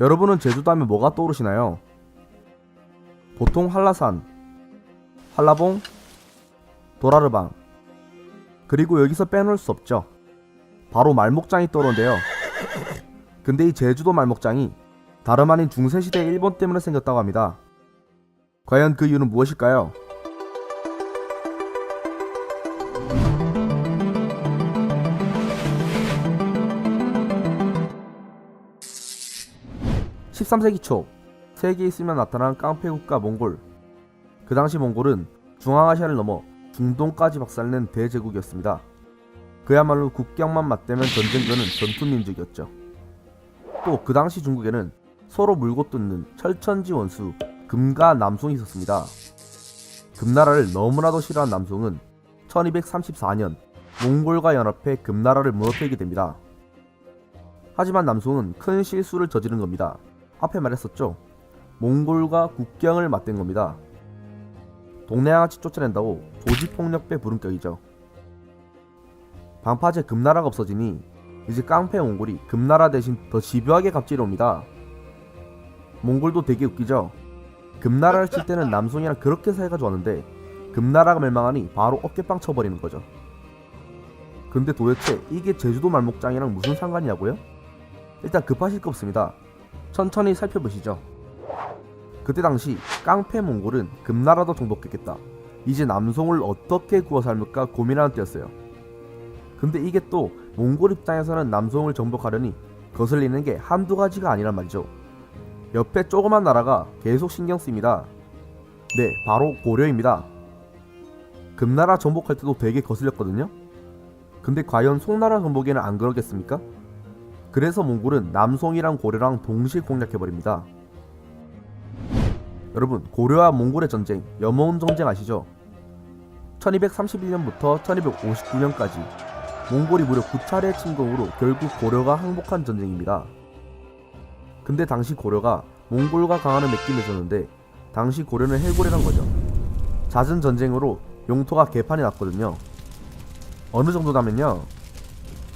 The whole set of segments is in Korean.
여러분은 제주도 하면 뭐가 떠오르시나요? 보통 한라산, 한라봉, 도라르방, 그리고 여기서 빼놓을 수 없죠. 바로 말목장이 떠오르는데요. 근데 이 제주도 말목장이 다름 아닌 중세시대 일본 때문에 생겼다고 합니다. 과연 그 이유는 무엇일까요? (13세기) 초 세계에 있으며 나타난 깡패 국가 몽골. 그 당시 몽골은 중앙아시아를 넘어 중동까지 박살낸 대제국이었습니다. 그야말로 국경만 맞대면 전쟁 거는 전투민족이었죠. 또 그 당시 중국에는 서로 물고 뜯는 철천지 원수 금과 남송이 있었습니다. 금나라를 너무나도 싫어한 남송은 1234년 몽골과 연합해 금나라를 무너뜨리게 됩니다. 하지만 남송은 큰 실수를 저지른 겁니다. 앞에 말했었죠. 몽골과 국경을 맞댄 겁니다. 동네양아치 쫓아낸다고 조직폭력배 부름격이죠. 방파제 금나라가 없어지니 이제 깡패 몽골이 금나라 대신 더 집요하게 갑질해 옵니다. 몽골도 되게 웃기죠. 금나라를 칠 때는 남송이랑 그렇게 사이가 좋았는데 금나라가 멸망하니 바로 어깨빵 쳐버리는 거죠. 근데 도대체 이게 제주도 말목장이랑 무슨 상관이냐고요? 일단 급하실 거 없습니다. 천천히 살펴보시죠. 그때 당시 깡패 몽골은 금나라도 정복했겠다. 이제 남송을 어떻게 구워 삶을까 고민하는 때였어요. 근데 이게 또 몽골 입장에서는 남송을 정복하려니 거슬리는 게 한두 가지가 아니란 말이죠. 옆에 조그만 나라가 계속 신경 쓰입니다. 네, 바로 고려입니다. 금나라 정복할 때도 되게 거슬렸거든요. 근데 과연 송나라 정복에는 안 그러겠습니까? 그래서 몽골은 남송이랑 고려랑 동시에 공략해버립니다. 여러분, 고려와 몽골의 전쟁, 염원 전쟁 아시죠? 1231년부터 1259년까지 몽골이 무려 9차례 침공으로 결국 고려가 항복한 전쟁입니다. 근데 당시 고려가 몽골과 강화를 맺긴 맺었는데 당시 고려는 해고래란 거죠. 잦은 전쟁으로 영토가 개판이 났거든요. 어느 정도냐면요,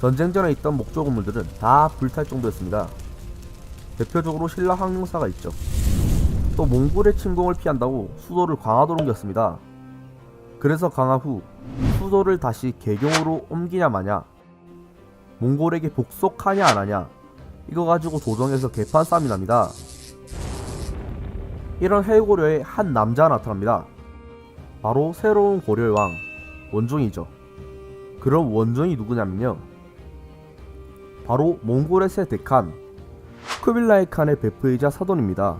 전쟁 전에 있던 목조 건물들은 다 불탈 정도였습니다. 대표적으로 신라 황룡사가 있죠. 또 몽골의 침공을 피한다고 수도를 강화도로 옮겼습니다. 그래서 강화 후 수도를 다시 개경으로 옮기냐 마냐, 몽골에게 복속하냐 안하냐, 이거 가지고 도정에서 개판 싸움이 납니다. 이런 해고려에 한 남자가 나타납니다. 바로 새로운 고려의 왕 원종이죠. 그럼 원종이 누구냐면요, 바로 몽골의 새 대칸 쿠빌라이 칸의 베프이자 사돈입니다.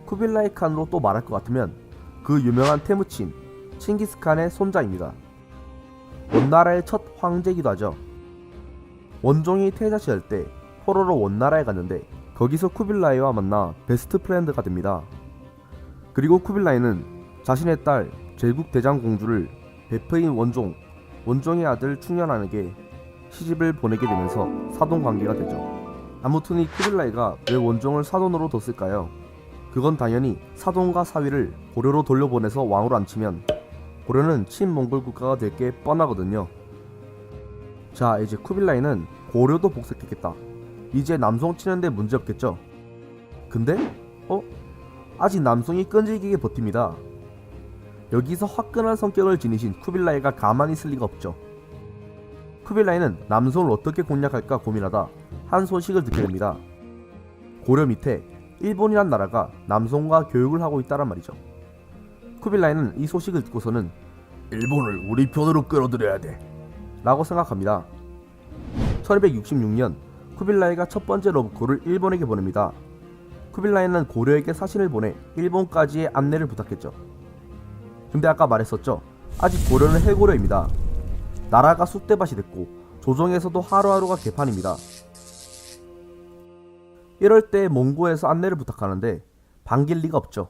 쿠빌라이 칸으로 또 말할 것 같으면 그 유명한 태무친 칭기스칸의 손자입니다. 원나라의 첫 황제이기도 하죠. 원종이 퇴자시할 때 포로로 원나라에 갔는데 거기서 쿠빌라이와 만나 베스트 프렌드가 됩니다. 그리고 쿠빌라이는 자신의 딸 제국 대장 공주를 베프인 원종의 아들 충렬한에게 시집을 보내게 되면서 사돈 관계가 되죠. 아무튼 이 쿠빌라이가 왜 원종을 사돈으로 뒀을까요? 그건 당연히 사돈과 사위를 고려로 돌려보내서 왕으로 앉히면 고려는 친몽골 국가가 될 게 뻔하거든요. 자, 이제 쿠빌라이는 고려도 복속했겠다. 이제 남송 치는데 문제없겠죠. 근데 아직 남송이 끈질기게 버팁니다. 여기서 화끈한 성격을 지니신 쿠빌라이가 가만히 있을 리가 없죠. 쿠빌라이는 남송을 어떻게 공략할까 고민하다 한 소식을 듣게 됩니다. 고려 밑에 일본이란 나라가 남송과 교육을 하고 있다란 말이죠. 쿠빌라이는 이 소식을 듣고서는 일본을 우리 편으로 끌어들여야 돼 라고 생각합니다. 1266년 쿠빌라이가 첫 번째 러브콜을 일본에게 보냅니다. 쿠빌라이는 고려에게 사신을 보내 일본까지의 안내를 부탁했죠. 근데 아까 말했었죠, 아직 고려는 해고려입니다. 나라가 쑥대밭이 됐고 조정에서도 하루하루가 개판입니다. 이럴 때 몽고에서 안내를 부탁하는데 반길 리가 없죠.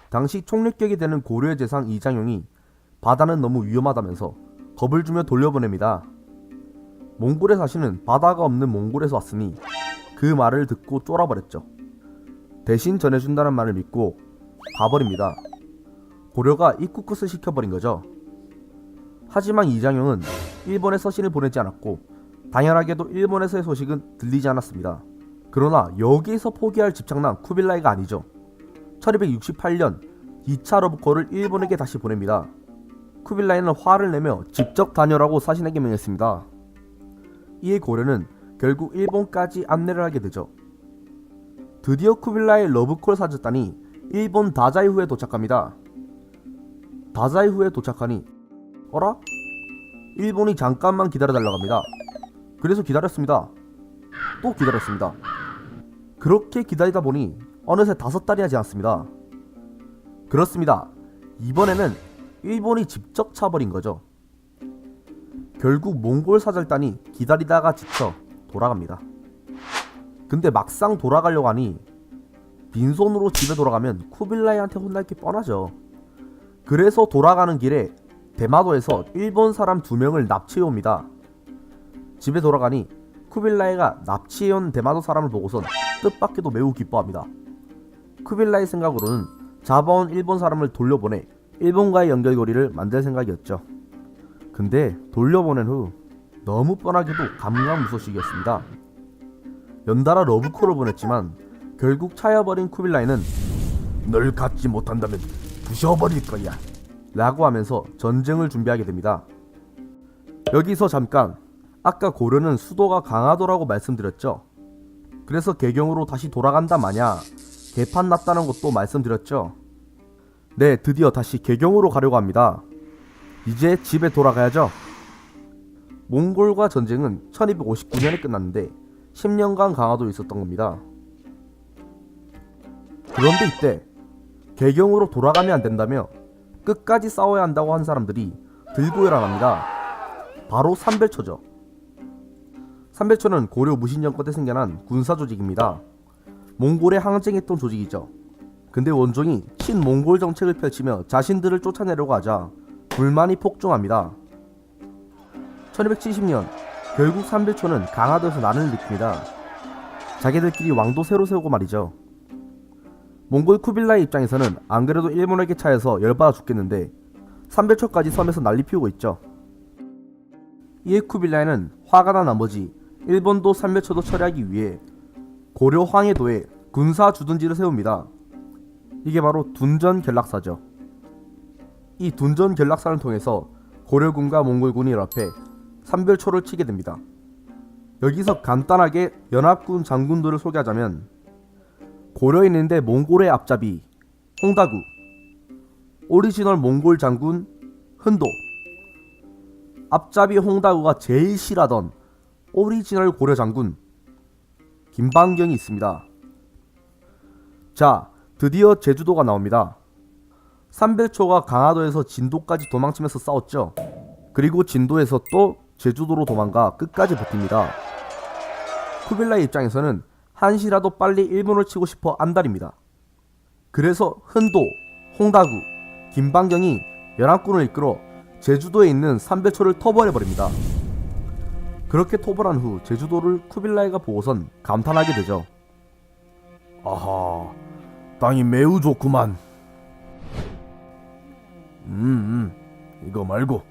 당시 총력격이 되는 고려의 재상 이장용이 바다는 너무 위험하다면서 겁을 주며 돌려보냅니다. 몽골의 사신은 바다가 없는 몽골에서 왔으니 그 말을 듣고 쫄아버렸죠. 대신 전해준다는 말을 믿고 가버립니다. 고려가 입국 끝을 시켜버린 거죠. 하지만 이장용은 일본에 서신을 보내지 않았고 당연하게도 일본에서의 소식은 들리지 않았습니다. 그러나 여기에서 포기할 집착남 쿠빌라이가 아니죠. 1268년 2차 러브콜을 일본에게 다시 보냅니다. 쿠빌라이는 화를 내며 직접 다녀라고 사신에게 명했습니다. 이에 고려는 결국 일본까지 안내를 하게 되죠. 드디어 쿠빌라이의 러브콜 사절단이 일본 다자이후에 도착합니다. 다자이후에 도착하니 어라? 일본이 잠깐만 기다려달라고 합니다. 그래서 기다렸습니다. 또 기다렸습니다. 그렇게 기다리다 보니 어느새 5달이 하지 않습니다. 그렇습니다. 이번에는 일본이 직접 차버린 거죠. 결국 몽골 사절단이 기다리다가 지쳐 돌아갑니다. 근데 막상 돌아가려고 하니 빈손으로 집에 돌아가면 쿠빌라이한테 혼날 게 뻔하죠. 그래서 돌아가는 길에 대마도에서 일본 사람 2명을 납치해옵니다. 집에 돌아가니 쿠빌라이가 납치해온 대마도 사람을 보고선 뜻밖에도 매우 기뻐합니다. 쿠빌라이 생각으로는 잡아온 일본 사람을 돌려보내 일본과의 연결고리를 만들 생각이었죠. 근데 돌려보낸 후 너무 뻔하게도 감감무소식이었습니다. 연달아 러브콜을 보냈지만 결국 차여버린 쿠빌라이는 널 갖지 못한다면 부셔버릴 거야 라고 하면서 전쟁을 준비하게 됩니다. 여기서 잠깐, 아까 고려는 수도가 강화도라고 말씀드렸죠. 그래서 개경으로 다시 돌아간다 마냐 개판 났다는 것도 말씀드렸죠. 네, 드디어 다시 개경으로 가려고 합니다. 이제 집에 돌아가야죠. 몽골과 전쟁은 1259년에 끝났는데 10년간 강화도에 있었던 겁니다. 그런데 이때 개경으로 돌아가면 안 된다며 끝까지 싸워야 한다고 한 사람들이 들고 일어납니다. 바로 삼별초죠. 삼별초는 고려 무신정권 때 생겨난 군사조직입니다. 몽골에 항쟁했던 조직이죠. 근데 원종이 친몽골 정책을 펼치며 자신들을 쫓아내려고 하자 불만이 폭증합니다. 1270년 결국 삼별초는 강화도에서 난을 일으킵니다. 자기들끼리 왕도 새로 세우고 말이죠. 몽골 쿠빌라이 입장에서는 안 그래도 일본에게 차여서 열받아 죽겠는데 삼별초까지 섬에서 난리 피우고 있죠. 이에 쿠빌라이는 화가 난 나머지 일본도 삼별초도 처리하기 위해 고려 황해도에 군사 주둔지를 세웁니다. 이게 바로 둔전 결락사죠. 이 둔전 결락사를 통해서 고려군과 몽골군이 연합해 삼별초를 치게 됩니다. 여기서 간단하게 연합군 장군들을 소개하자면 고려에 있는데 몽골의 앞잡이 홍다구, 오리지널 몽골 장군 흔도, 앞잡이 홍다구가 제일 싫어하던 오리지널 고려 장군 김방경이 있습니다. 자, 드디어 제주도가 나옵니다. 삼별초가 강화도에서 진도까지 도망치면서 싸웠죠. 그리고 진도에서 또 제주도로 도망가 끝까지 버팁니다. 쿠빌라이 입장에서는 한시라도 빨리 일본을 치고 싶어 안달입니다. 그래서 흔도, 홍다구, 김방경이 연합군을 이끌어 제주도에 있는 삼별초를 터버려버립니다. 그렇게 토벌한 후 제주도를 쿠빌라이가 보고선 감탄하게 되죠. 아하, 땅이 매우 좋구만. 이거 말고.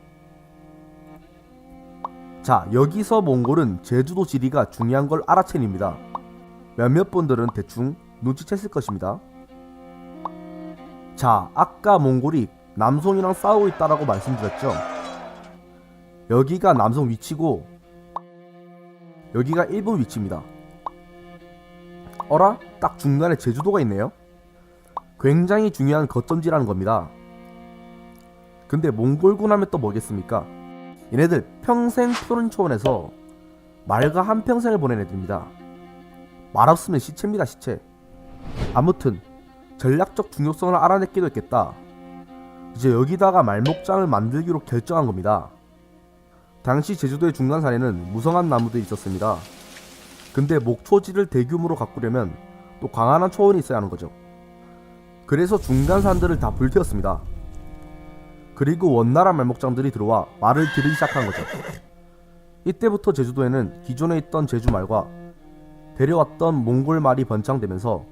자, 여기서 몽골은 제주도 지리가 중요한 걸 알아채립니다. 몇몇 분들은 대충 눈치챘을 것입니다. 자, 아까 몽골이 남송이랑 싸우고 있다라고 말씀드렸죠. 여기가 남송 위치고 여기가 일본 위치입니다. 어라? 딱 중간에 제주도가 있네요. 굉장히 중요한 거점지라는 겁니다. 근데 몽골군 하면 또 뭐겠습니까? 얘네들 평생 푸른 초원에서 말과 한평생을 보낸 애들입니다. 말 없으면 시체입니다, 시체. 아무튼 전략적 중요성을 알아냈기도 했겠다. 이제 여기다가 말목장을 만들기로 결정한 겁니다. 당시 제주도의 중간산에는 무성한 나무들이 있었습니다. 근데 목초지를 대규모로 가꾸려면 또 광활한 초원이 있어야 하는 거죠. 그래서 중간산들을 다 불태웠습니다. 그리고 원나라 말목장들이 들어와 말을 들이기 시작한 거죠. 이때부터 제주도에는 기존에 있던 제주말과 데려왔던 몽골 말이 번창되면서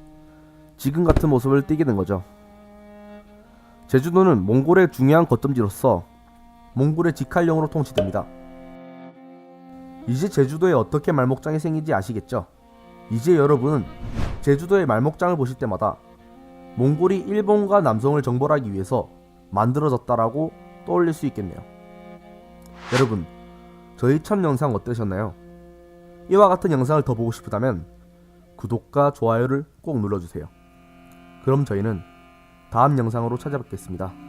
지금 같은 모습을 띠게 된 거죠. 제주도는 몽골의 중요한 거점지로서 몽골의 직할령으로 통치됩니다. 이제 제주도에 어떻게 말목장이 생긴지 아시겠죠? 이제 여러분은 제주도의 말목장을 보실 때마다 몽골이 일본과 남성을 정벌하기 위해서 만들어졌다라고 떠올릴 수 있겠네요. 여러분, 저희 첫 영상 어떠셨나요? 이와 같은 영상을 더 보고 싶다면 구독과 좋아요를 꼭 눌러주세요. 그럼 저희는 다음 영상으로 찾아뵙겠습니다.